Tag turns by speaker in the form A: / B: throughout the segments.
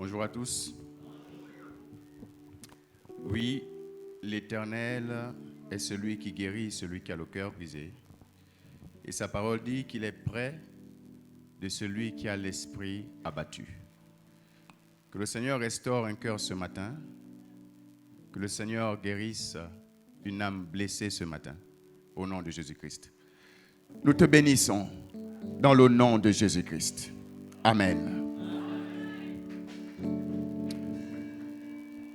A: Bonjour à tous. Oui, l'Éternel est celui qui guérit celui qui a le cœur brisé. Et sa parole dit qu'il est près de celui qui a l'esprit abattu. Que le Seigneur restaure un cœur ce matin. Que le Seigneur guérisse une âme blessée ce matin. Au nom de Jésus-Christ. Nous te bénissons dans le nom de Jésus-Christ. Amen.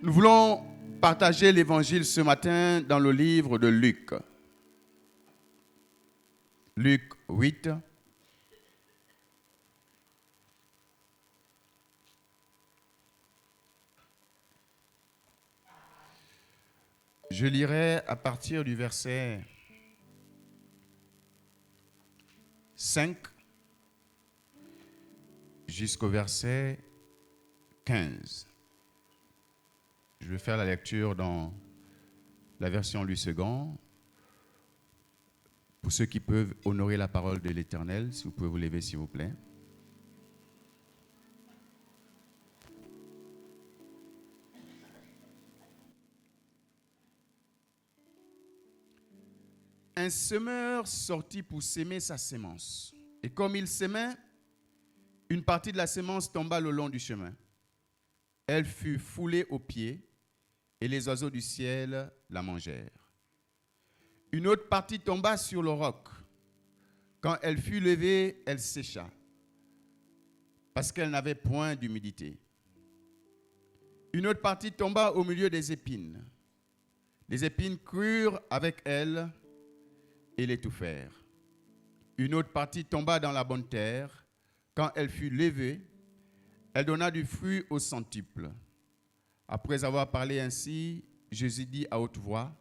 A: Nous voulons partager l'évangile ce matin dans le livre de Luc. Luc 8. Je lirai à partir du verset 5 jusqu'au verset 15. Je vais faire la lecture dans la version Louis II. Pour ceux qui peuvent honorer la parole de l'Éternel, si vous pouvez vous lever, s'il vous plaît. Un semeur sortit pour s'aimer sa sémence. Et comme il s'aimait, une partie de la sémence tomba le long du chemin. Elle fut foulée aux pieds et les oiseaux du ciel la mangèrent. Une autre partie tomba sur le roc. Quand elle fut levée, elle sécha, parce qu'elle n'avait point d'humidité. Une autre partie tomba au milieu des épines. Les épines crurent avec elle et l'étouffèrent. Une autre partie tomba dans la bonne terre. Quand elle fut levée, elle donna du fruit au centuple. Après avoir parlé ainsi, Jésus dit à haute voix,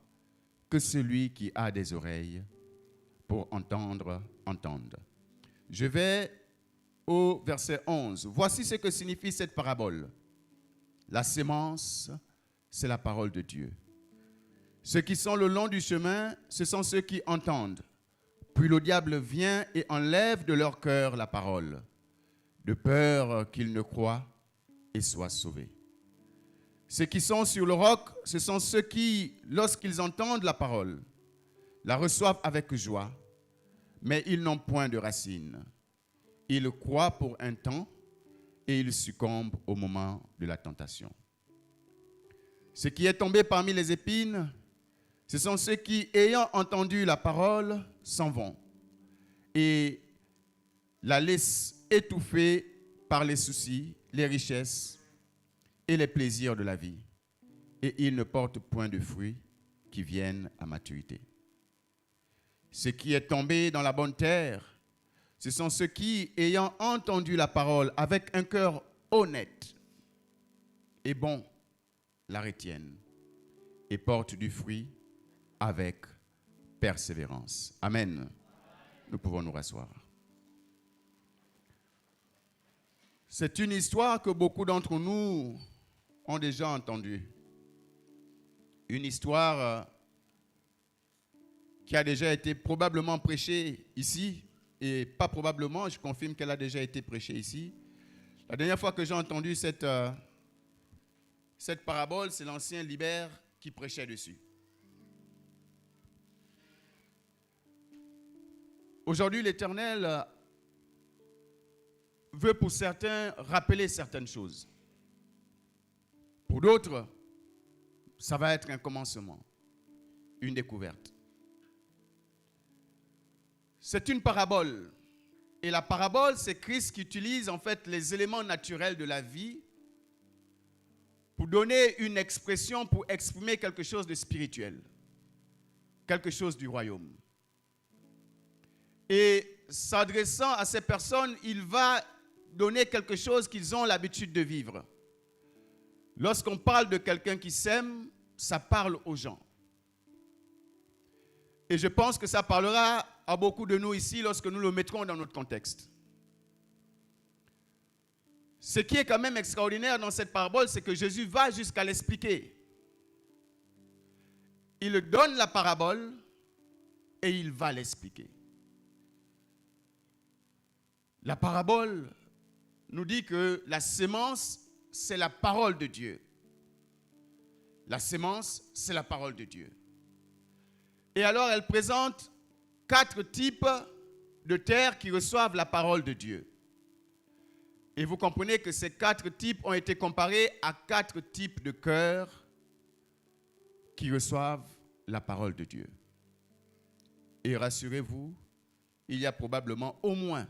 A: que celui qui a des oreilles pour entendre, entende. Je vais au verset 11. Voici ce que signifie cette parabole. La sémence, c'est la parole de Dieu. Ceux qui sont le long du chemin, ce sont ceux qui entendent. Puis le diable vient et enlève de leur cœur la parole, de peur qu'ils ne croient et soient sauvés. Ceux qui sont sur le roc, ce sont ceux qui, lorsqu'ils entendent la parole, la reçoivent avec joie, mais ils n'ont point de racines. Ils croient pour un temps et ils succombent au moment de la tentation. Ce qui est tombé parmi les épines, ce sont ceux qui, ayant entendu la parole, s'en vont et la laissent étouffer par les soucis, les richesses et les plaisirs de la vie. Et ils ne portent point de fruits qui viennent à maturité. Ce qui est tombé dans la bonne terre, ce sont ceux qui, ayant entendu la parole avec un cœur honnête et bon, la retiennent et portent du fruit avec persévérance. Amen. Nous pouvons nous rasseoir. C'est une histoire que beaucoup d'entre nous ont déjà entendue. Une histoire qui a déjà été probablement prêchée ici, et pas probablement, je confirme qu'elle a déjà été prêchée ici. La dernière fois que j'ai entendu cette parabole, c'est l'ancien Libère qui prêchait dessus. Aujourd'hui, l'Éternel veut pour certains rappeler certaines choses. Pour d'autres, ça va être un commencement, une découverte. C'est une parabole. Et la parabole, c'est Christ qui utilise en fait les éléments naturels de la vie pour donner une expression, pour exprimer quelque chose de spirituel, quelque chose du royaume. Et s'adressant à ces personnes, il va donner quelque chose qu'ils ont l'habitude de vivre. Lorsqu'on parle de quelqu'un qui sème, ça parle aux gens. Et je pense que ça parlera à beaucoup de nous ici lorsque nous le mettrons dans notre contexte. Ce qui est quand même extraordinaire dans cette parabole, c'est que Jésus va jusqu'à l'expliquer. Il donne la parabole et il va l'expliquer. La parabole nous dit que la sémence, c'est la parole de Dieu. La sémence, c'est la parole de Dieu. Et alors, elle présente 4 types de terres qui reçoivent la parole de Dieu. Et vous comprenez que ces 4 types ont été comparés à 4 types de cœurs qui reçoivent la parole de Dieu. Et rassurez-vous, il y a probablement au moins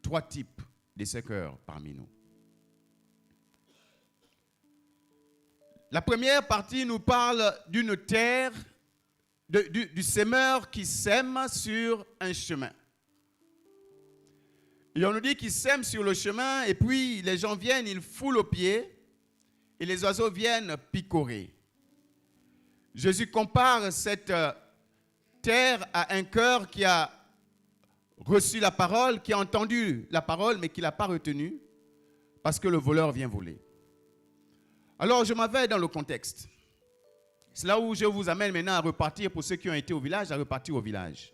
A: 3 types de ces cœurs parmi nous. La première partie nous parle d'une terre, du semeur qui sème sur un chemin. Et on nous dit qu'il sème sur le chemin et puis les gens viennent, ils foulent aux pieds et les oiseaux viennent picorer. Jésus compare cette terre à un cœur qui a reçu la parole, qui a entendu la parole mais qui ne l'a pas retenue parce que le voleur vient voler. Alors, je m'en vais dans le contexte. C'est là où je vous amène maintenant à repartir, pour ceux qui ont été au village, à repartir au village.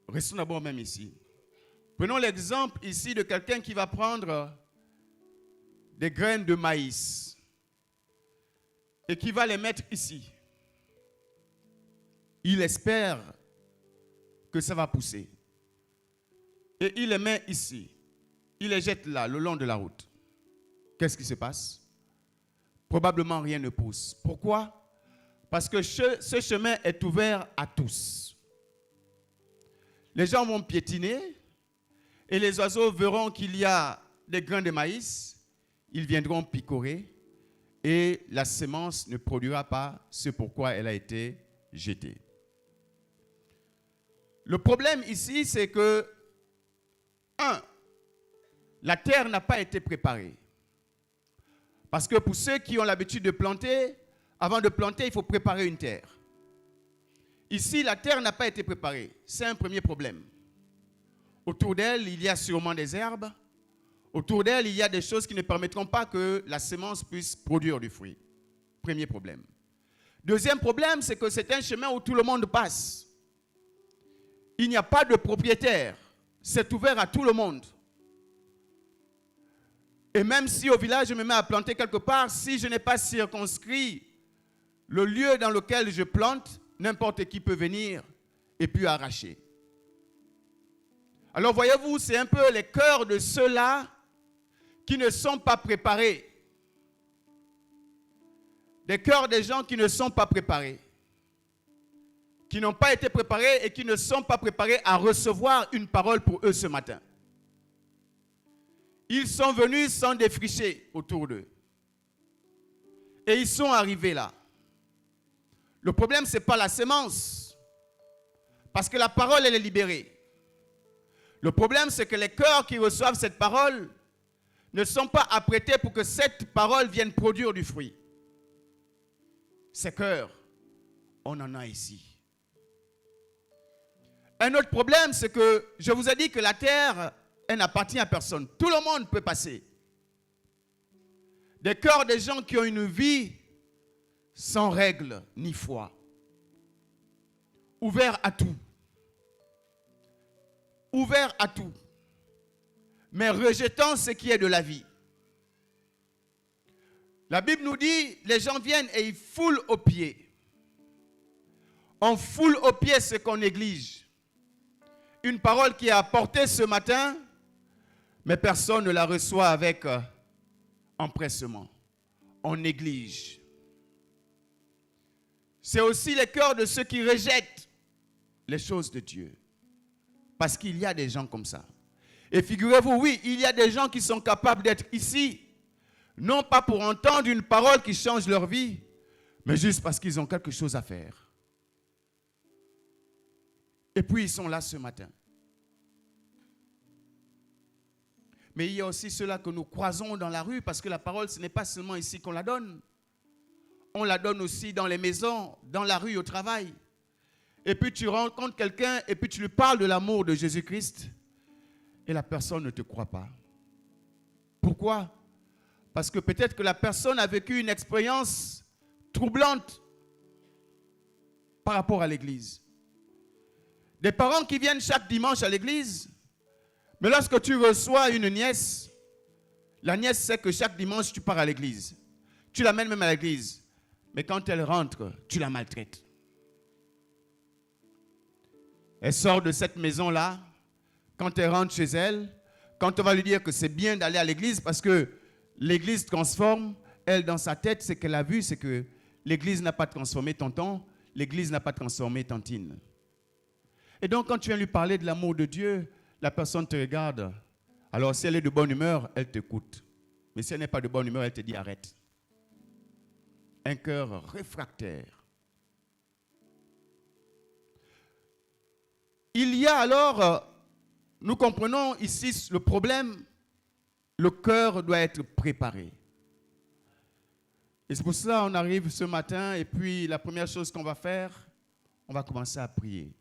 A: Restons d'abord même ici. Prenons l'exemple ici de quelqu'un qui va prendre des graines de maïs et qui va les mettre ici. Il espère que ça va pousser. Et il les met ici. Il les jette là, le long de la route. Qu'est-ce qui se passe? Probablement rien ne pousse. Pourquoi? Parce que ce chemin est ouvert à tous. Les gens vont piétiner et les oiseaux verront qu'il y a des grains de maïs. Ils viendront picorer et la semence ne produira pas ce pourquoi elle a été jetée. Le problème ici, c'est que, 1, la terre n'a pas été préparée. Parce que pour ceux qui ont l'habitude de planter, avant de planter, il faut préparer une terre. Ici, la terre n'a pas été préparée. C'est un premier problème. Autour d'elle, il y a sûrement des herbes. Autour d'elle, il y a des choses qui ne permettront pas que la semence puisse produire du fruit. Premier problème. Deuxième problème, c'est que c'est un chemin où tout le monde passe. Il n'y a pas de propriétaire. C'est ouvert à tout le monde. Et même si au village je me mets à planter quelque part, si je n'ai pas circonscrit le lieu dans lequel je plante, n'importe qui peut venir et puis arracher. Alors voyez-vous, c'est un peu les cœurs de ceux-là qui ne sont pas préparés. Des cœurs des gens qui ne sont pas préparés. Qui n'ont pas été préparés et qui ne sont pas préparés à recevoir une parole pour eux ce matin. Ils sont venus sans défricher autour d'eux. Et ils sont arrivés là. Le problème, ce n'est pas la sémence. Parce que la parole, elle est libérée. Le problème, c'est que les cœurs qui reçoivent cette parole ne sont pas apprêtés pour que cette parole vienne produire du fruit. Ces cœurs, on en a ici. Un autre problème, c'est que je vous ai dit que la terre, elle n'appartient à personne. Tout le monde peut passer. Des cœurs des gens qui ont une vie sans règles ni foi. Ouverts à tout. Ouverts à tout. Mais rejetant ce qui est de la vie. La Bible nous dit, les gens viennent et ils foulent aux pieds. On foule aux pieds ce qu'on néglige. Une parole qui est apportée ce matin, mais personne ne la reçoit avec empressement. On néglige. C'est aussi le cœur de ceux qui rejettent les choses de Dieu. Parce qu'il y a des gens comme ça. Et figurez-vous, oui, il y a des gens qui sont capables d'être ici, non pas pour entendre une parole qui change leur vie, mais juste parce qu'ils ont quelque chose à faire. Et puis ils sont là ce matin. Mais il y a aussi ceux-là que nous croisons dans la rue, parce que la parole, ce n'est pas seulement ici qu'on la donne. On la donne aussi dans les maisons, dans la rue, au travail. Et puis tu rencontres quelqu'un et puis tu lui parles de l'amour de Jésus-Christ et la personne ne te croit pas. Pourquoi? Parce que peut-être que la personne a vécu une expérience troublante par rapport à l'église. Des parents qui viennent chaque dimanche à l'église, mais lorsque tu reçois une nièce, La nièce sait que chaque dimanche, tu pars à l'église. Tu l'amènes même à l'église. Mais quand elle rentre, tu la maltraites. Elle sort de cette maison-là. Quand elle rentre chez elle, quand on va lui dire que c'est bien d'aller à l'église parce que l'église transforme, elle, dans sa tête, ce qu'elle a vu, c'est que l'église n'a pas transformé tonton, l'église n'a pas transformé tantine. Et donc, quand tu viens lui parler de l'amour de Dieu, la personne te regarde. Alors, si elle est de bonne humeur, elle t'écoute. Mais si elle n'est pas de bonne humeur, elle te dit arrête. Un cœur réfractaire. Il y a alors, nous comprenons ici le problème, le cœur doit être préparé. Et c'est pour cela qu'on arrive ce matin et puis la première chose qu'on va faire, on va commencer à prier.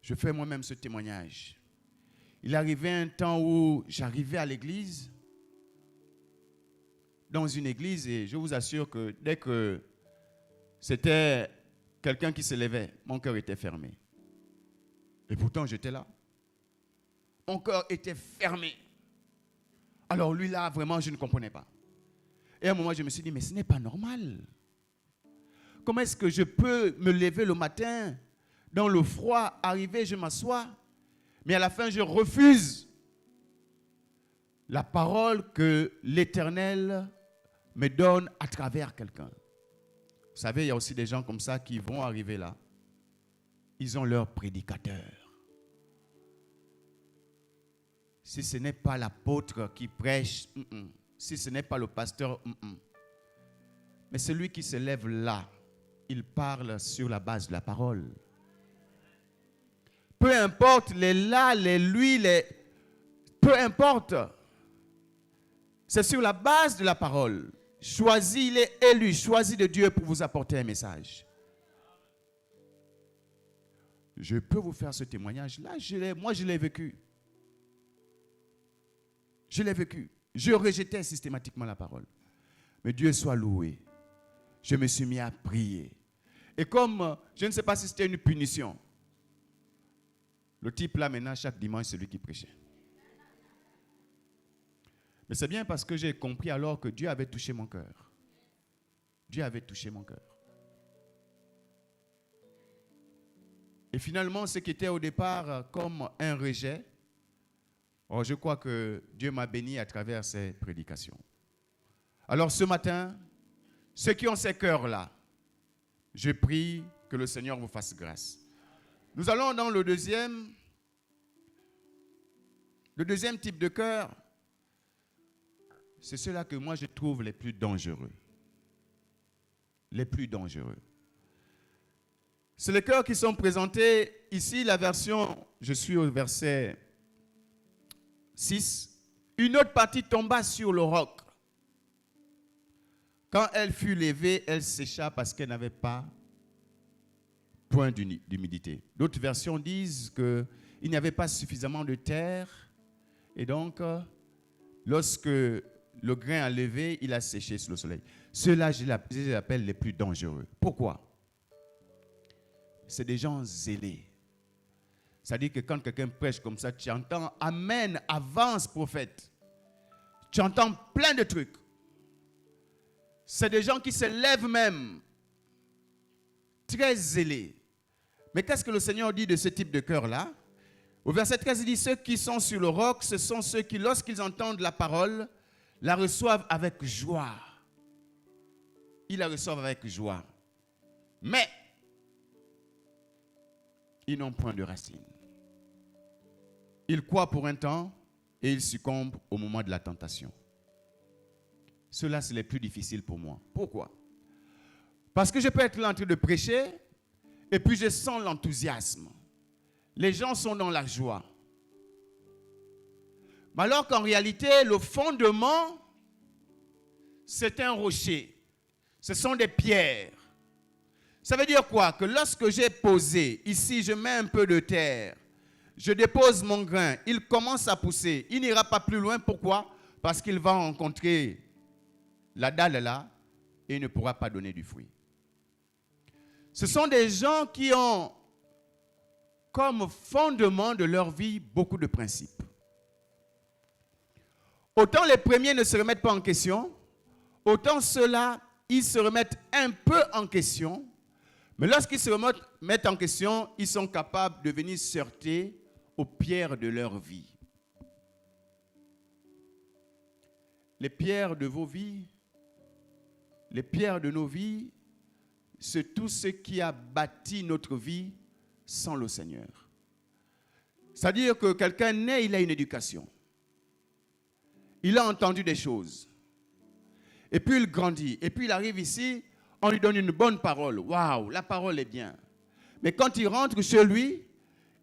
A: Je fais moi-même ce témoignage. Il arrivait un temps où j'arrivais à l'église, dans une église, et je vous assure que dès que c'était quelqu'un qui se levait, mon cœur était fermé. Et pourtant, j'étais là. Mon cœur était fermé. Alors lui, là, vraiment, je ne comprenais pas. Et à un moment, je me suis dit, mais ce n'est pas normal. Comment est-ce que je peux me lever le matin, dans le froid, arriver, je m'assois, mais à la fin, je refuse la parole que l'Éternel me donne à travers quelqu'un. Vous savez, il y a aussi des gens comme ça qui vont arriver là. Ils ont leur prédicateur. Si ce n'est pas l'apôtre qui prêche, si ce n'est pas le pasteur, mais celui qui se lève là, il parle sur la base de la parole. Peu importe les là, les lui, peu importe. C'est sur la base de la parole. Choisi, il est élu, choisi de Dieu pour vous apporter un message. Je peux vous faire ce témoignage. Là, moi, je l'ai vécu. Je l'ai vécu. Je rejetais systématiquement la parole. Mais Dieu soit loué. Je me suis mis à prier. Et comme, je ne sais pas si c'était une punition, le type là maintenant, chaque dimanche, c'est lui qui prêchait. Mais c'est bien parce que j'ai compris alors que Dieu avait touché mon cœur. Dieu avait touché mon cœur. Et finalement, ce qui était au départ comme un rejet, je crois que Dieu m'a béni à travers ces prédications. Alors ce matin, ceux qui ont ces cœurs-là, je prie que le Seigneur vous fasse grâce. Nous allons dans le deuxième type de cœur. C'est ceux-là que moi je trouve les plus dangereux. Les plus dangereux. C'est les cœurs qui sont présentés ici, la version, je suis au verset 6. Une autre partie tomba sur le roc. Quand elle fut levée, elle sécha parce qu'elle n'avait pas point d'humidité. D'autres versions disent qu'il n'y avait pas suffisamment de terre. Et donc, lorsque le grain a levé, il a séché sous le soleil. Ceux-là, je les appelle les plus dangereux. Pourquoi? C'est des gens zélés. C'est-à-dire que quand quelqu'un prêche comme ça, tu entends « Amen, avance, prophète ». Tu entends plein de trucs. C'est des gens qui se lèvent même, très zélés. Mais qu'est-ce que le Seigneur dit de ce type de cœur-là? Au verset 13, il dit « Ceux qui sont sur le roc, ce sont ceux qui, lorsqu'ils entendent la parole, la reçoivent avec joie. » Ils la reçoivent avec joie. Mais, ils n'ont point de racines. Ils croient pour un temps et ils succombent au moment de la tentation. Ceux-là, c'est les plus difficiles pour moi. Pourquoi? Parce que je peux être là en train de prêcher et puis je sens l'enthousiasme. Les gens sont dans la joie. Mais alors qu'en réalité, le fondement, c'est un rocher. Ce sont des pierres. Ça veut dire quoi? Que lorsque j'ai posé, ici je mets un peu de terre, je dépose mon grain, il commence à pousser, il n'ira pas plus loin. Pourquoi? Parce qu'il va rencontrer la dalle là et il ne pourra pas donner du fruit. Ce sont des gens qui ont comme fondement de leur vie beaucoup de principes. Autant les premiers ne se remettent pas en question, autant ceux-là, ils se remettent un peu en question. Mais lorsqu'ils se mettent en question, ils sont capables de venir se heurter aux pierres de leur vie. Les pierres de vos vies, les pierres de nos vies, c'est tout ce qui a bâti notre vie sans le Seigneur. C'est-à-dire que quelqu'un naît, il a une éducation. Il a entendu des choses. Et puis il grandit. Et puis il arrive ici, on lui donne une bonne parole. Waouh, la parole est bien. Mais quand il rentre chez lui,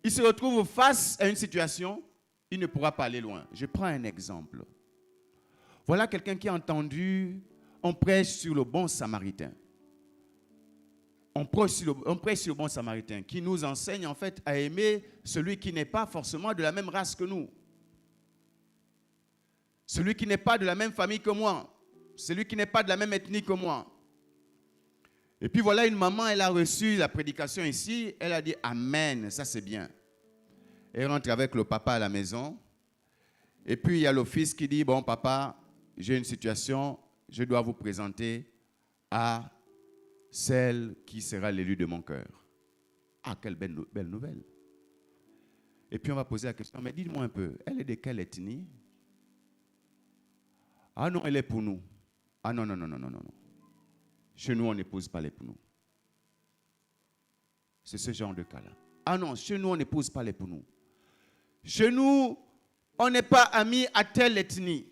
A: il se retrouve face à une situation, il ne pourra pas aller loin. Je prends un exemple. Voilà quelqu'un qui a entendu, on prêche sur le bon samaritain. On prêche sur le bon samaritain qui nous enseigne en fait à aimer celui qui n'est pas forcément de la même race que nous. Celui qui n'est pas de la même famille que moi. Celui qui n'est pas de la même ethnie que moi. Et puis voilà une maman, elle a reçu la prédication ici. Elle a dit Amen, ça c'est bien. Elle rentre avec le papa à la maison. Et puis il y a le fils qui dit, bon papa, j'ai une situation, je dois vous présenter à celle qui sera l'élu de mon cœur. Ah, quelle belle nouvelle. Et puis on va poser la question, mais dites-moi un peu, elle est de quelle ethnie? Ah non, elle est pour nous. Ah non. Chez nous, on n'épouse pas les pour nous. C'est ce genre de cas-là. Ah non, chez nous, on n'épouse pas les pour nous. Chez nous, on n'est pas amis à telle ethnie.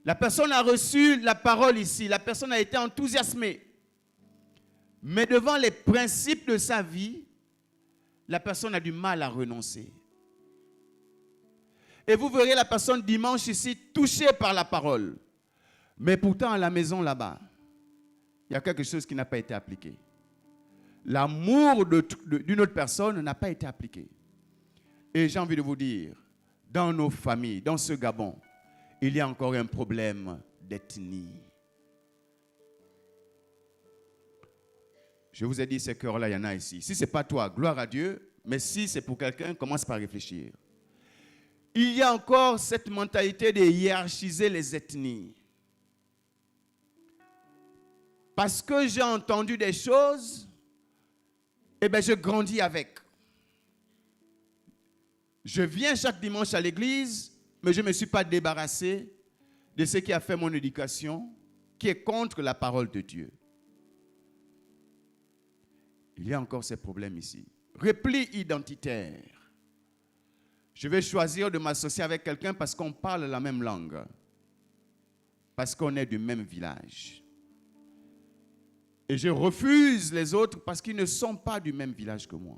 A: La personne a reçu la parole ici. La personne a été enthousiasmée. Mais devant les principes de sa vie, la personne a du mal à renoncer. Et vous verrez la personne dimanche ici touchée par la parole. Mais pourtant, à la maison là-bas, il y a quelque chose qui n'a pas été appliqué. L'amour d'une autre personne n'a pas été appliqué. Et j'ai envie de vous dire, dans nos familles, dans ce Gabon, il y a encore un problème d'ethnie. Je vous ai dit, ces cœurs-là, il y en a ici. Si ce n'est pas toi, gloire à Dieu. Mais si c'est pour quelqu'un, commence par réfléchir. Il y a encore cette mentalité de hiérarchiser les ethnies. Parce que j'ai entendu des choses, eh bien, je grandis avec. Je viens chaque dimanche à l'église, mais je ne me suis pas débarrassé de ce qui a fait mon éducation, qui est contre la parole de Dieu. Il y a encore ces problèmes ici. Repli identitaire. Je vais choisir de m'associer avec quelqu'un parce qu'on parle la même langue. Parce qu'on est du même village. Et je refuse les autres parce qu'ils ne sont pas du même village que moi.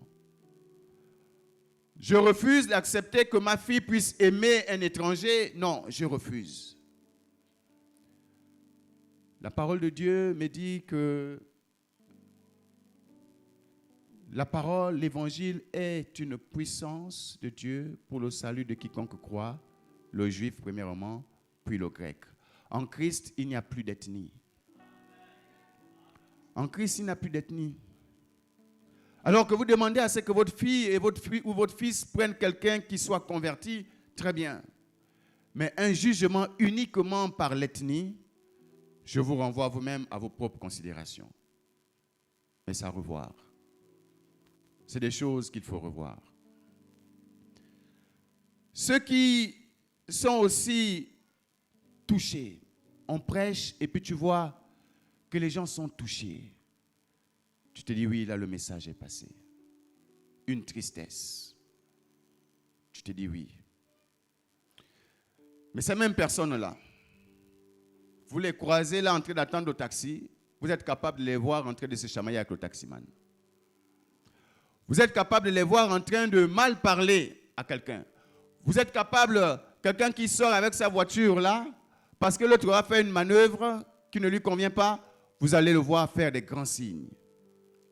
A: Je refuse d'accepter que ma fille puisse aimer un étranger. Non, je refuse. La parole de Dieu me dit que la parole, l'évangile est une puissance de Dieu pour le salut de quiconque croit, le juif premièrement, puis le grec. En Christ, il n'y a plus d'ethnie. En Christ, il n'y a plus d'ethnie. Alors que vous demandez à ce que votre fille ou votre fils prenne quelqu'un qui soit converti, très bien. Mais un jugement uniquement par l'ethnie, je vous renvoie vous-même à vos propres considérations. Mais c'est à revoir. C'est des choses qu'il faut revoir. Ceux qui sont aussi touchés, on prêche et puis tu vois que les gens sont touchés. Tu te dis, oui, là, le message est passé. Une tristesse. Tu te dis, oui. Mais ces mêmes personnes-là, vous les croisez là en train d'attendre le taxi, vous êtes capable de les voir en train de se chamailler avec le taximan. Vous êtes capable de les voir en train de mal parler à quelqu'un. Vous êtes capable, quelqu'un qui sort avec sa voiture là, parce que l'autre a fait une manœuvre qui ne lui convient pas, vous allez le voir faire des grands signes.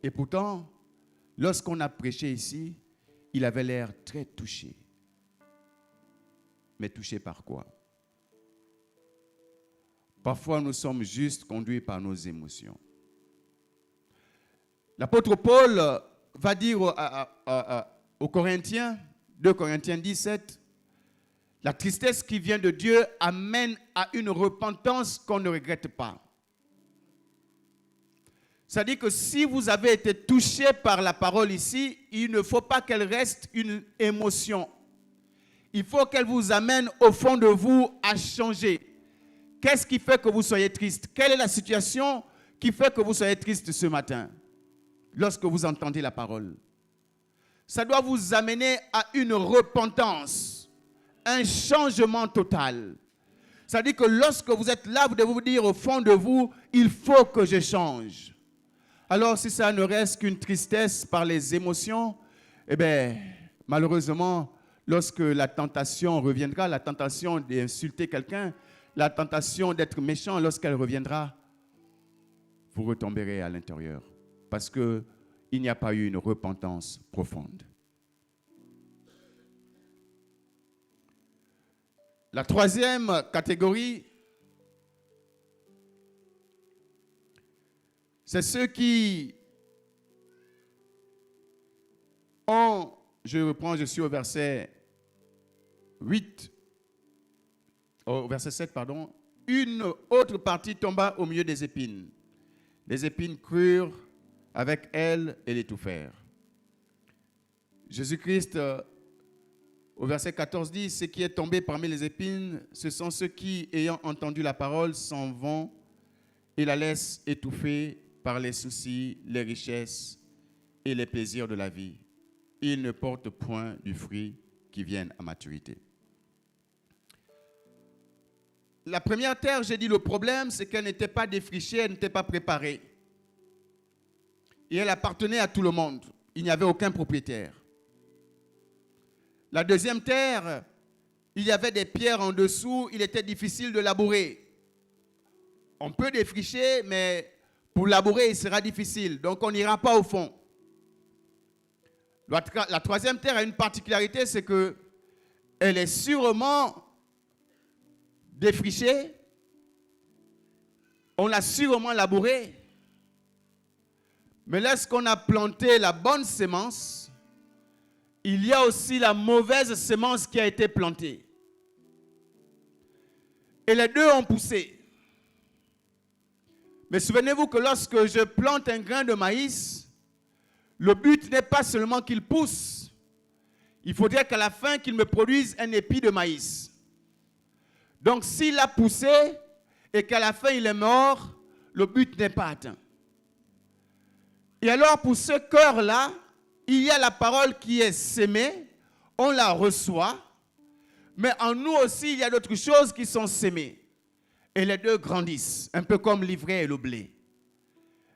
A: Et pourtant, lorsqu'on a prêché ici, il avait l'air très touché. Mais touché par quoi? Parfois, nous sommes juste conduits par nos émotions. L'apôtre Paul va dire aux Corinthiens, 2 Corinthiens 17, La tristesse qui vient de Dieu amène à une repentance qu'on ne regrette pas. C'est-à-dire que si vous avez été touché par la parole ici, il ne faut pas qu'elle reste une émotion. Il faut qu'elle vous amène au fond de vous à changer. Qu'est-ce qui fait que vous soyez triste? Quelle est la situation qui fait que vous soyez triste ce matin lorsque vous entendez la parole? Ça doit vous amener à une repentance, un changement total. C'est-à-dire que lorsque vous êtes là, vous devez vous dire au fond de vous, il faut que je change. Alors si ça ne reste qu'une tristesse par les émotions, eh bien, malheureusement, lorsque la tentation reviendra, la tentation d'insulter quelqu'un, la tentation d'être méchant, lorsqu'elle reviendra, vous retomberez à l'intérieur. Parce qu'il n'y a pas eu une repentance profonde. La troisième catégorie, c'est ceux qui ont, je suis au verset 8, au verset 7, pardon. Une autre partie tomba au milieu des épines. Les épines crurent avec elles et l'étouffèrent. Jésus-Christ, au verset 14, dit, ce qui est tombé parmi les épines, ce sont ceux qui, ayant entendu la parole, s'en vont et la laissent étouffer par les soucis, les richesses et les plaisirs de la vie. Ils ne portent point du fruit qui vienne à maturité. La première terre, j'ai dit, le problème, c'est qu'elle n'était pas défrichée, elle n'était pas préparée. Et elle appartenait à tout le monde. Il n'y avait aucun propriétaire. La deuxième terre, il y avait des pierres en dessous, il était difficile de labourer. On peut défricher, mais pour labourer, il sera difficile. Donc, on n'ira pas au fond. La troisième terre a une particularité, c'est qu'elle est sûrement défrichée, on l'a sûrement labourée, mais lorsqu'on a planté la bonne sémence, il y a aussi la mauvaise sémence qui a été plantée. Et les deux ont poussé. Mais souvenez-vous que lorsque je plante un grain de maïs, le but n'est pas seulement qu'il pousse. Il faudrait qu'à la fin, qu'il me produise un épi de maïs. Donc, s'il a poussé et qu'à la fin, il est mort, le but n'est pas atteint. Et alors, pour ce cœur-là, il y a la parole qui est sémée, on la reçoit, mais en nous aussi, il y a d'autres choses qui sont sémées. Et les deux grandissent, un peu comme l'ivraie et le blé.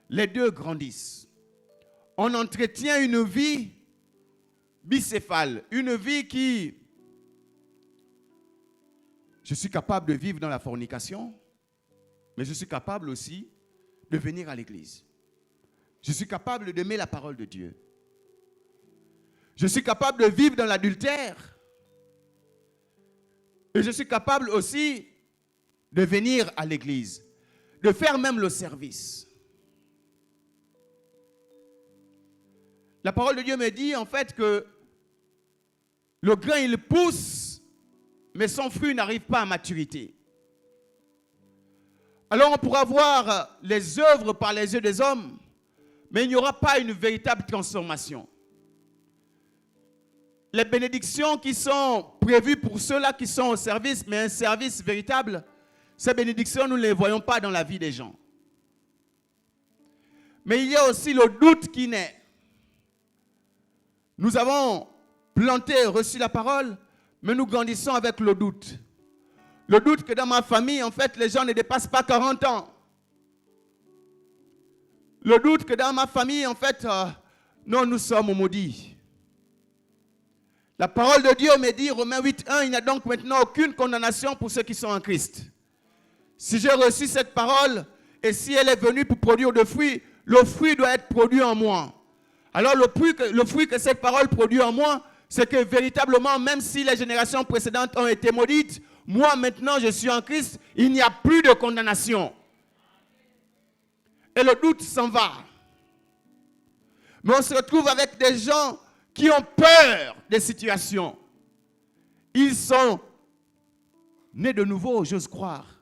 A: Les deux grandissent. On entretient une vie bicéphale, une vie qui... Je suis capable de vivre dans la fornication, mais je suis capable aussi de venir à l'église. Je suis capable d'aimer la parole de Dieu. Je suis capable de vivre dans l'adultère. Et je suis capable aussi de venir à l'église, de faire même le service. La parole de Dieu me dit en fait que le grain il pousse, mais son fruit n'arrive pas à maturité. Alors on pourra voir les œuvres par les yeux des hommes, mais il n'y aura pas une véritable transformation. Les bénédictions qui sont prévues pour ceux-là qui sont au service, mais un service véritable, ces bénédictions, nous ne les voyons pas dans la vie des gens. Mais il y a aussi le doute qui naît. Nous avons planté, reçu la parole, mais nous grandissons avec le doute. Le doute que dans ma famille, en fait, les gens ne dépassent pas 40 ans. Le doute que dans ma famille, en fait, non, nous sommes maudits. La parole de Dieu me dit, Romains 8:1, il n'y a donc maintenant aucune condamnation pour ceux qui sont en Christ. Si j'ai reçu cette parole, et si elle est venue pour produire de fruits, le fruit doit être produit en moi. Alors le fruit que cette parole produit en moi, c'est que véritablement, même si les générations précédentes ont été maudites, moi maintenant je suis en Christ, il n'y a plus de condamnation. Et le doute s'en va. Mais on se retrouve avec des gens qui ont peur des situations. Ils sont né de nouveau, j'ose croire.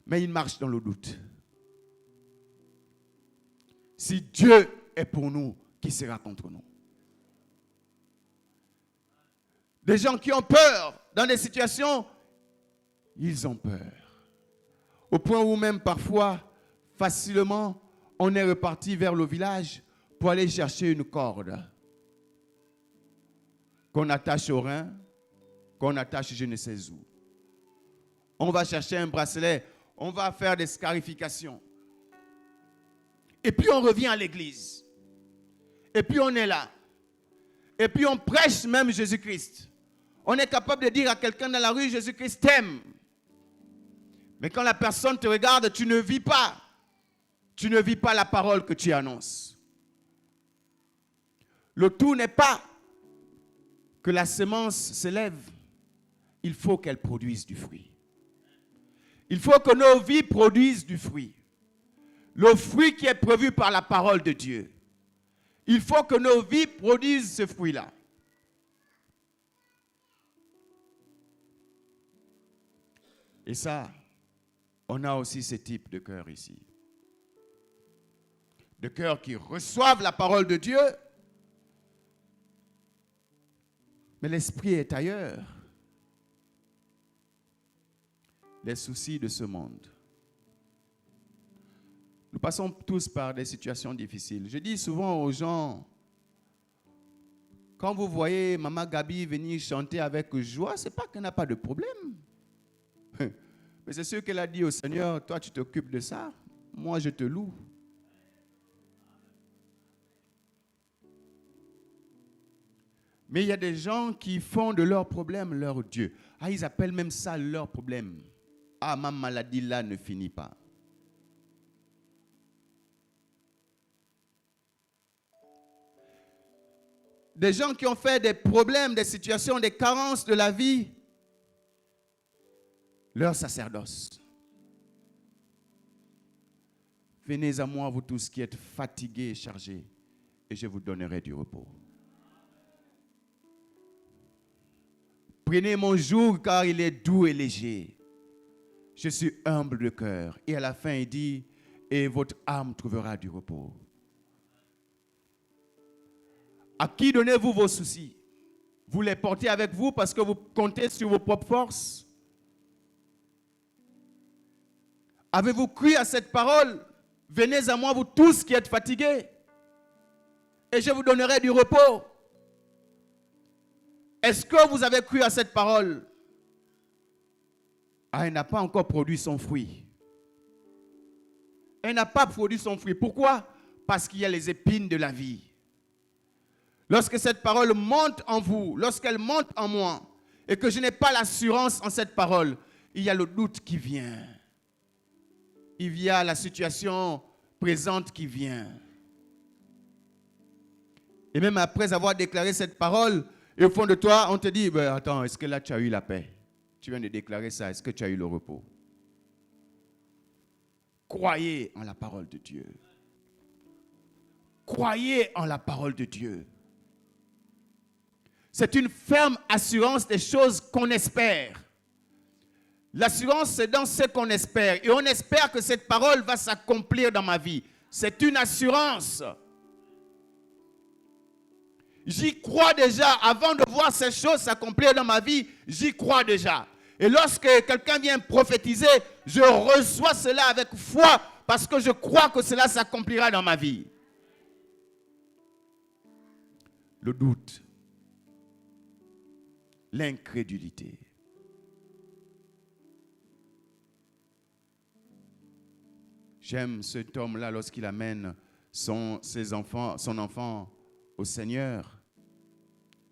A: Mais il marche dans le doute. Si Dieu est pour nous, qui sera contre nous? Des gens qui ont peur dans des situations, ils ont peur. Au point où même parfois, facilement, on est reparti vers le village pour aller chercher une corde qu'on attache au rein, qu'on attache je ne sais où. On va chercher un bracelet, on va faire des scarifications. Et puis on revient à l'église. Et puis on est là. Et puis on prêche même Jésus-Christ. On est capable de dire à quelqu'un dans la rue, Jésus-Christ t'aime. Mais quand la personne te regarde, tu ne vis pas. Tu ne vis pas la parole que tu annonces. Le tout n'est pas que la semence s'élève. Il faut qu'elle produise du fruit. Il faut que nos vies produisent du fruit. Le fruit qui est prévu par la parole de Dieu. Il faut que nos vies produisent ce fruit-là. Et ça, on a aussi ce type de cœur ici. De cœurs qui reçoivent la parole de Dieu, mais l'esprit est ailleurs. Les soucis de ce monde. Nous passons tous par des situations difficiles. Je dis souvent aux gens, quand vous voyez Maman Gabi venir chanter avec joie, ce n'est pas qu'elle n'a pas de problème. Mais c'est sûr qu'elle a dit au Seigneur, toi tu t'occupes de ça, moi je te loue. Mais il y a des gens qui font de leurs problèmes leur Dieu. Ah, ils appellent même ça leur problème. Ah, ma maladie là ne finit pas. Des gens qui ont fait des problèmes, des situations, des carences de la vie, leur sacerdoce. Venez à moi, vous tous qui êtes fatigués et chargés, et je vous donnerai du repos. Prenez mon joug car il est doux et léger. Je suis humble de cœur. Et à la fin, il dit, et votre âme trouvera du repos. À qui donnez-vous vos soucis? Vous les portez avec vous parce que vous comptez sur vos propres forces? Avez-vous cru à cette parole? Venez à moi, vous tous qui êtes fatigués, et je vous donnerai du repos. Est-ce que vous avez cru à cette parole? Ah, elle n'a pas encore produit son fruit. Elle n'a pas produit son fruit. Pourquoi? Parce qu'il y a les épines de la vie. Lorsque cette parole monte en vous, lorsqu'elle monte en moi, et que je n'ai pas l'assurance en cette parole, il y a le doute qui vient. Il y a la situation présente qui vient. Et même après avoir déclaré cette parole, et au fond de toi, on te dit, ben, attends, est-ce que là tu as eu la paix? Tu viens de déclarer ça, est-ce que tu as eu le repos? Croyez en la parole de Dieu. Croyez en la parole de Dieu. C'est une ferme assurance des choses qu'on espère. L'assurance, c'est dans ce qu'on espère. Et on espère que cette parole va s'accomplir dans ma vie. C'est une assurance. J'y crois déjà. Avant de voir ces choses s'accomplir dans ma vie, j'y crois déjà. Et lorsque quelqu'un vient prophétiser, je reçois cela avec foi parce que je crois que cela s'accomplira dans ma vie. Le doute, l'incrédulité. J'aime cet homme-là lorsqu'il amène son enfant au Seigneur.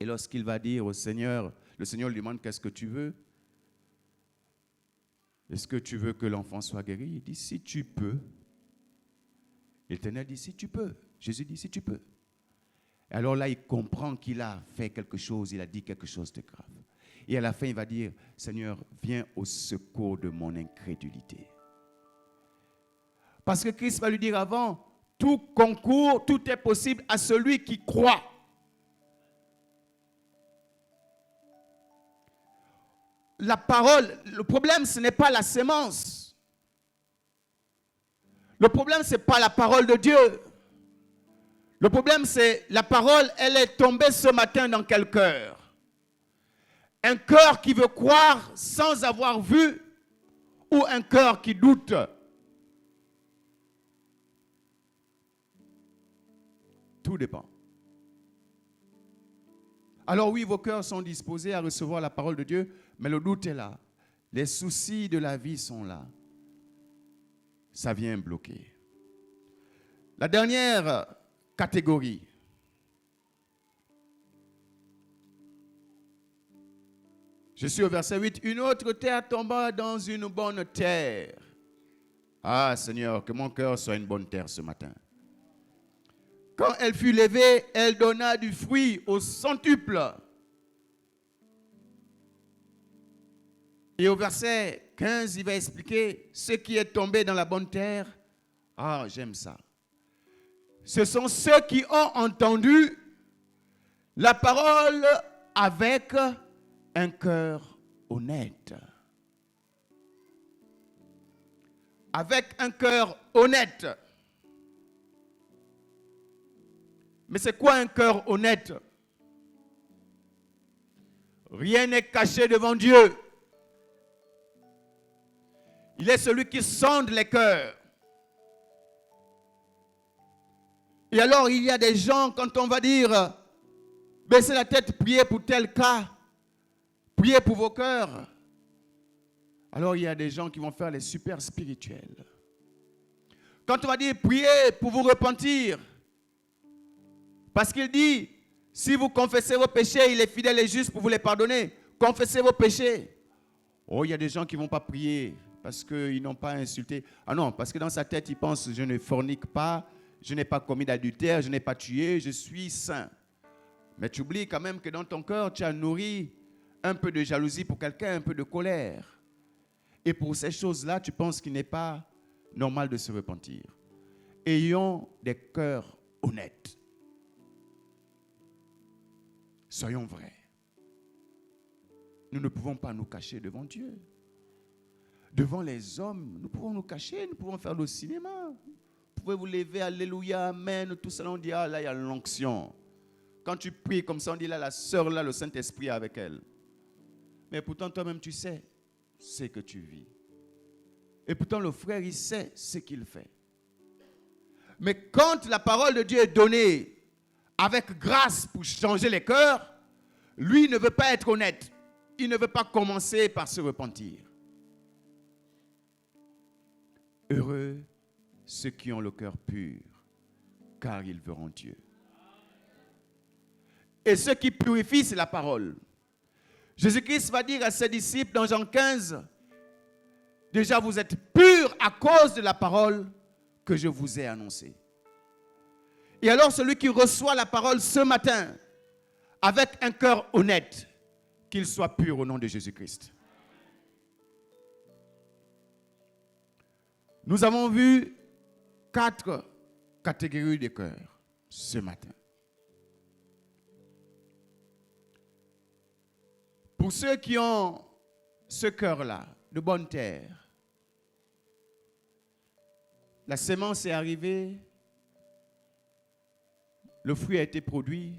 A: Et lorsqu'il va dire au Seigneur, le Seigneur lui demande, qu'est-ce que tu veux? Est-ce que tu veux que l'enfant soit guéri? Il dit, si tu peux. L'Éternel dit, si tu peux. Jésus dit, si tu peux. Et alors là, il comprend qu'il a fait quelque chose, il a dit quelque chose de grave. Et à la fin, il va dire, Seigneur, viens au secours de mon incrédulité. Parce que Christ va lui dire avant, tout concourt, tout est possible à celui qui croit. la parole, le problème, ce n'est pas la sémence. Le problème, ce n'est pas la parole de Dieu. Le problème, c'est la parole, elle est tombée ce matin dans quel cœur? Un cœur qui veut croire sans avoir vu ou un cœur qui doute? Tout dépend. Alors oui, vos cœurs sont disposés à recevoir la parole de Dieu, mais le doute est là. Les soucis de la vie sont là. Ça vient bloquer. La dernière catégorie. Je suis au verset 8. Une autre terre tomba dans une bonne terre. Ah Seigneur, que mon cœur soit une bonne terre ce matin. Quand elle fut levée, elle donna du fruit au centuple. Et au verset 15, il va expliquer ce qui est tombé dans la bonne terre. Ah, j'aime ça. Ce sont ceux qui ont entendu la parole avec un cœur honnête. Avec un cœur honnête. Mais c'est quoi un cœur honnête? Rien n'est caché devant Dieu. Il est celui qui sonde les cœurs. Et alors, il y a des gens, quand on va dire, baissez la tête, priez pour tel cas, priez pour vos cœurs. Alors, il y a des gens qui vont faire les super spirituels. Quand on va dire, priez pour vous repentir, parce qu'il dit, si vous confessez vos péchés, il est fidèle et juste pour vous les pardonner. Confessez vos péchés. Oh, il y a des gens qui ne vont pas prier parce qu'ils n'ont pas insulté. Ah non, parce que dans sa tête, il pense, je ne fornique pas, je n'ai pas commis d'adultère, je n'ai pas tué, je suis saint. Mais tu oublies quand même que dans ton cœur, tu as nourri un peu de jalousie pour quelqu'un, un peu de colère. Et pour ces choses-là, tu penses qu'il n'est pas normal de se repentir. Ayons des cœurs honnêtes. Soyons vrais. Nous ne pouvons pas nous cacher devant Dieu. Devant les hommes, nous pouvons nous cacher, nous pouvons faire le cinéma. Vous pouvez vous lever, alléluia, amen, tout ça, on dit, ah là, il y a l'onction. Quand tu pries comme ça, on dit, là, la sœur, là, le Saint-Esprit est avec elle. Mais pourtant, toi-même, tu sais ce que tu vis. Et pourtant, le frère, il sait ce qu'il fait. Mais quand la parole de Dieu est donnée avec grâce pour changer les cœurs, lui ne veut pas être honnête. Il ne veut pas commencer par se repentir. Heureux ceux qui ont le cœur pur, car ils verront Dieu. Et ceux qui purifient, c'est la parole. Jésus-Christ va dire à ses disciples dans Jean 15, déjà vous êtes purs à cause de la parole que je vous ai annoncée. Et alors celui qui reçoit la parole ce matin, avec un cœur honnête, qu'il soit pur au nom de Jésus-Christ. Nous avons vu 4 catégories de cœurs ce matin. Pour ceux qui ont ce cœur-là, de bonne terre, la sémence est arrivée, le fruit a été produit.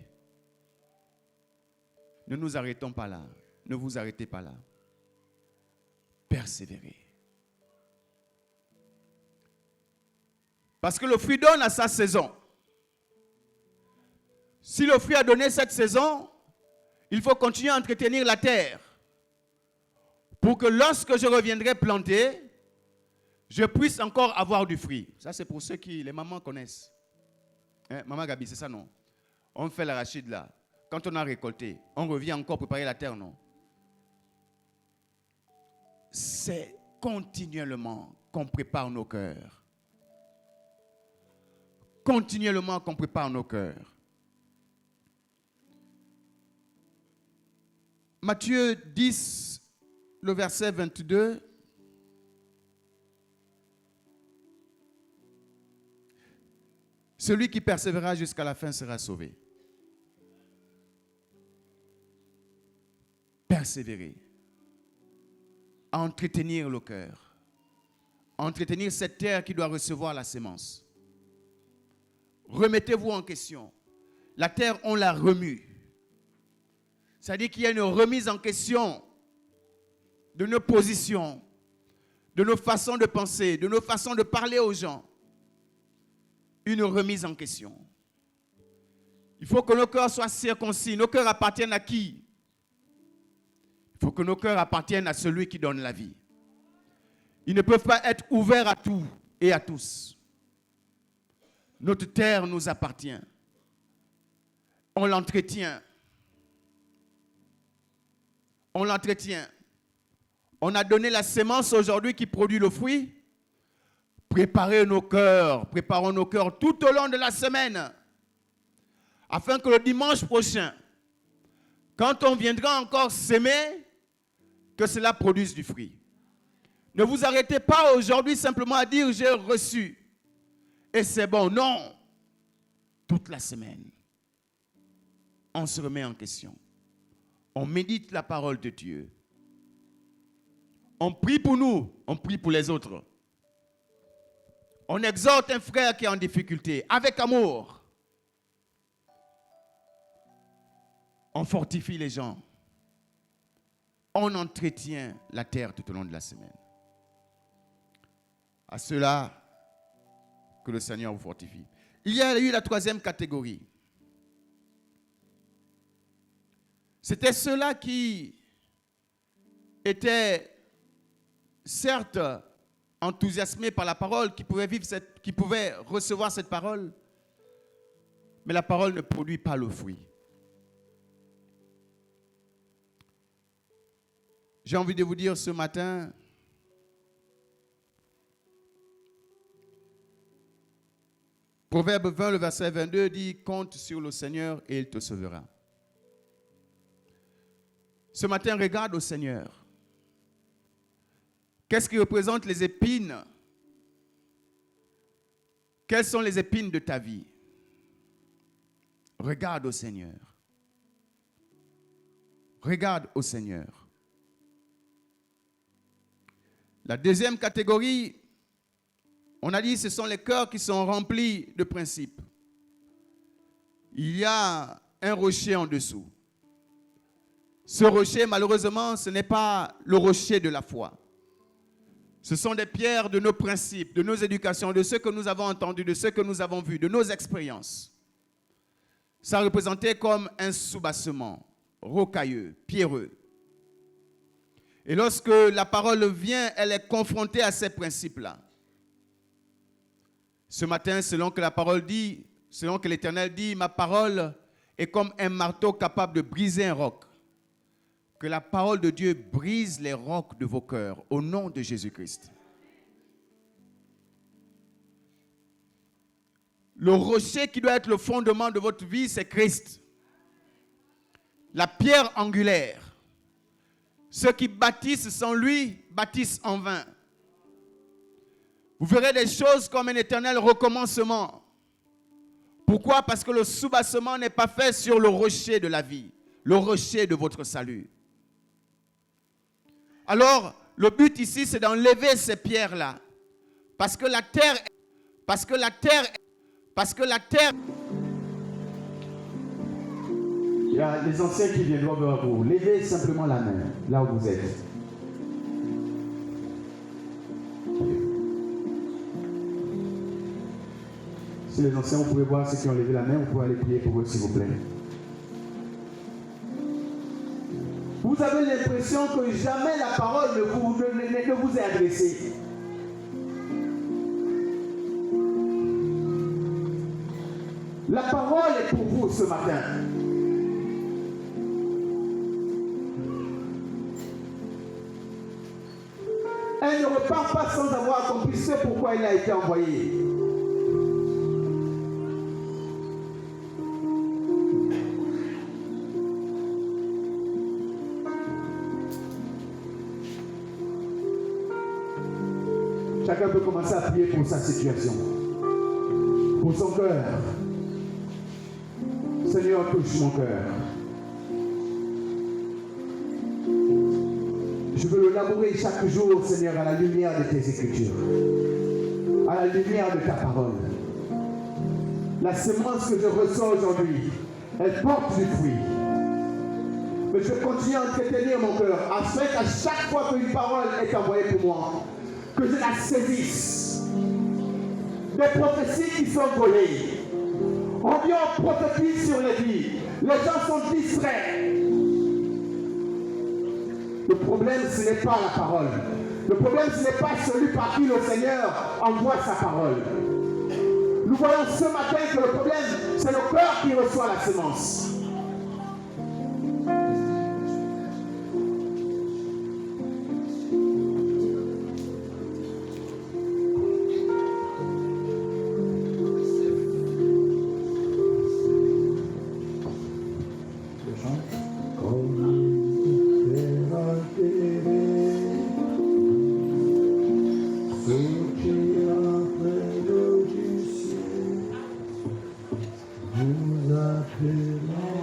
A: Ne nous arrêtons pas là. Ne vous arrêtez pas là. Persévérez. Parce que le fruit donne à sa saison. Si le fruit a donné cette saison, il faut continuer à entretenir la terre pour que lorsque je reviendrai planter, je puisse encore avoir du fruit. Ça, c'est pour ceux qui, les mamans connaissent. Hein, Maman Gabi, c'est ça, non? On fait l'arachide là. Quand on a récolté, on revient encore préparer la terre, non? C'est continuellement qu'on prépare nos cœurs. Continuellement qu'on prépare nos cœurs. Matthieu 10, le verset 22. Celui qui persévérera jusqu'à la fin sera sauvé. Persévérer. à entretenir le cœur. À entretenir cette terre qui doit recevoir la sémence. Remettez-vous en question. La terre, on la remue. C'est-à-dire qu'il y a une remise en question de nos positions, de nos façons de penser, de nos façons de parler aux gens. Une remise en question. Il faut que nos cœurs soient circoncis. Nos cœurs appartiennent à qui? Il faut que nos cœurs appartiennent à celui qui donne la vie. Ils ne peuvent pas être ouverts à tout et à tous. Notre terre nous appartient. On l'entretient. On l'entretient. On a donné la sémence aujourd'hui qui produit le fruit. Préparons nos cœurs tout au long de la semaine. Afin que le dimanche prochain, quand on viendra encore s'aimer, que cela produise du fruit. Ne vous arrêtez pas aujourd'hui simplement à dire j'ai reçu et c'est bon. Non. Toute la semaine, on se remet en question. On médite la parole de Dieu. On prie pour nous, on prie pour les autres. On exhorte un frère qui est en difficulté avec amour. On fortifie les gens. On entretient la terre tout au long de la semaine. À cela que le Seigneur vous fortifie. Il y a eu la troisième catégorie. C'était ceux-là qui étaient certes enthousiasmés par la parole, qui pouvaient recevoir cette parole, mais la parole ne produit pas le fruit. J'ai envie de vous dire ce matin, Proverbe 20, le verset 22 dit « Compte sur le Seigneur et il te sauvera ». Ce matin, regarde au Seigneur. Qu'est-ce qui représente les épines? Quelles sont les épines de ta vie? Regarde au Seigneur. Regarde au Seigneur. La deuxième catégorie, on a dit, ce sont les cœurs qui sont remplis de principes. Il y a un rocher en dessous. Ce rocher, malheureusement, ce n'est pas le rocher de la foi. Ce sont des pierres de nos principes, de nos éducations, de ce que nous avons entendu, de ce que nous avons vu, de nos expériences. Ça représentait comme un soubassement, rocailleux, pierreux. Et lorsque la parole vient, elle est confrontée à ces principes-là. Ce matin, selon que la parole dit, selon que l'Éternel dit, ma parole est comme un marteau capable de briser un roc. Que la parole de Dieu brise les rocs de vos cœurs au nom de Jésus-Christ. Le rocher qui doit être le fondement de votre vie, c'est Christ. La pierre angulaire. Ceux qui bâtissent sans lui, bâtissent en vain. Vous verrez des choses comme un éternel recommencement. Pourquoi? Parce que le soubassement n'est pas fait sur le rocher de la vie, le rocher de votre salut. Alors, le but ici, c'est d'enlever ces pierres-là. Parce que la terre... Il y a les anciens qui viendront vers vous. Levez simplement la main, là où vous êtes. Si les anciens, vous pouvez voir ceux qui ont levé la main, vous pouvez aller prier pour eux, s'il vous plaît. Vous avez l'impression que jamais la parole ne vous est adressée. La parole est pour vous ce matin. Elle ne repart pas sans avoir accompli ce pourquoi il a été envoyé. Chacun peut commencer à prier pour sa situation, pour son cœur. Seigneur, touche mon cœur.
B: Je veux le labourer chaque jour, Seigneur, à la lumière de tes Écritures, à la lumière de ta parole. La semence que je reçois aujourd'hui, elle porte du fruit. Mais je vais continuer à entretenir mon cœur, afin qu'à chaque fois qu'une parole est envoyée pour moi, que je la saisisse. Des prophéties qui sont volées. On vient prophétise sur les vies. Les gens sont distraits. Le problème, ce n'est pas la parole. Le problème, ce n'est pas celui par qui le Seigneur envoie sa parole. Nous voyons ce matin que le problème, c'est le cœur qui reçoit la semence.
C: Nous appelons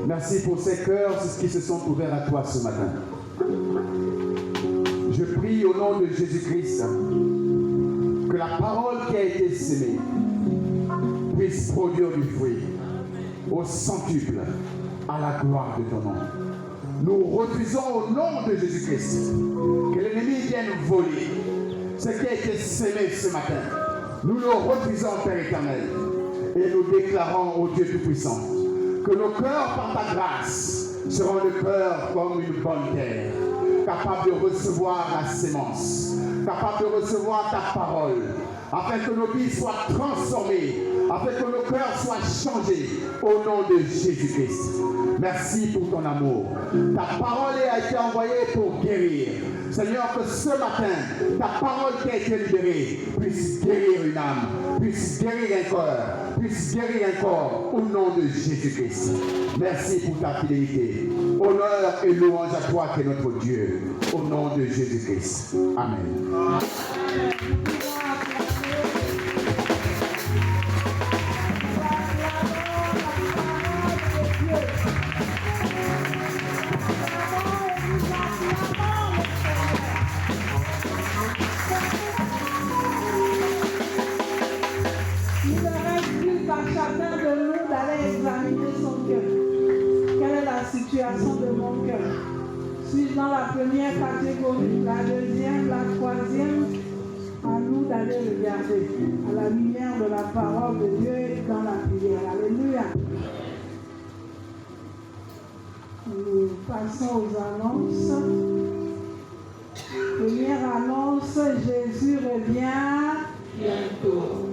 B: Merci pour ces cœurs qui se sont ouverts à toi ce matin. Je prie au nom de Jésus-Christ que la parole qui a été sémée puisse produire du fruit au centuple à la gloire de ton nom. Nous refusons au nom de Jésus-Christ que l'ennemi vienne voler ce qui a été sémé ce matin. Nous le refusons, Père éternel, et nous déclarons au Dieu Tout-Puissant que nos cœurs, par ta grâce, seront le cœur comme une bonne terre, capable de recevoir la sémence, capable de recevoir ta parole, afin que nos vies soient transformées, afin que nos cœurs soient changés au nom de Jésus-Christ. Merci pour ton amour. Ta parole a été envoyée pour guérir. Seigneur, que ce matin, ta parole qui a été libérée puisse guérir une âme, puisse guérir un cœur, puisse guérir un corps au nom de Jésus-Christ. Merci pour ta fidélité. Honneur et louange à toi qui es notre Dieu. Au nom de Jésus-Christ. Amen.
C: De mon cœur. Suis-je dans la première catégorie, la deuxième, la troisième? À nous d'aller regarder à la lumière de la parole de Dieu et dans la prière. Alléluia. Nous passons aux annonces. Première annonce, Jésus revient bientôt.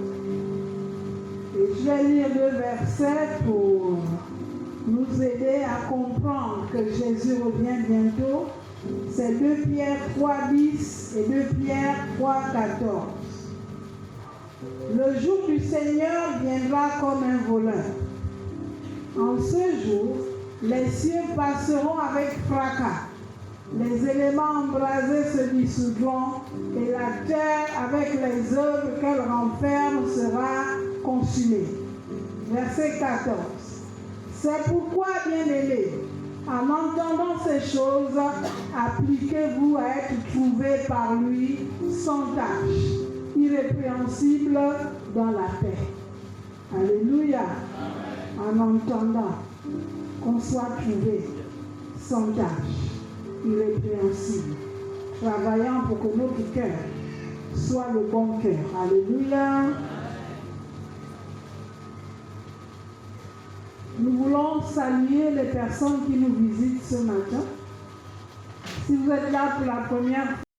C: Et je vais lire 2 versets pour nous aider à comprendre que Jésus revient bientôt. C'est 2 Pierre 3:10 et 2 Pierre 3:14. Le jour du Seigneur viendra comme un voleur. En ce jour, les cieux passeront avec fracas, les éléments embrasés se dissoudront et la terre avec les œuvres qu'elle renferme sera consumée. Verset 14. C'est pourquoi, bien-aimés, en entendant ces choses, appliquez-vous à être trouvés par lui sans tache, irrépréhensibles dans la paix. Alléluia. En entendant qu'on soit trouvés sans tache, irrépréhensibles, travaillant pour que notre cœur soit le bon cœur. Alléluia. Nous voulons saluer les personnes qui nous visitent ce matin. Si vous êtes là pour la première fois,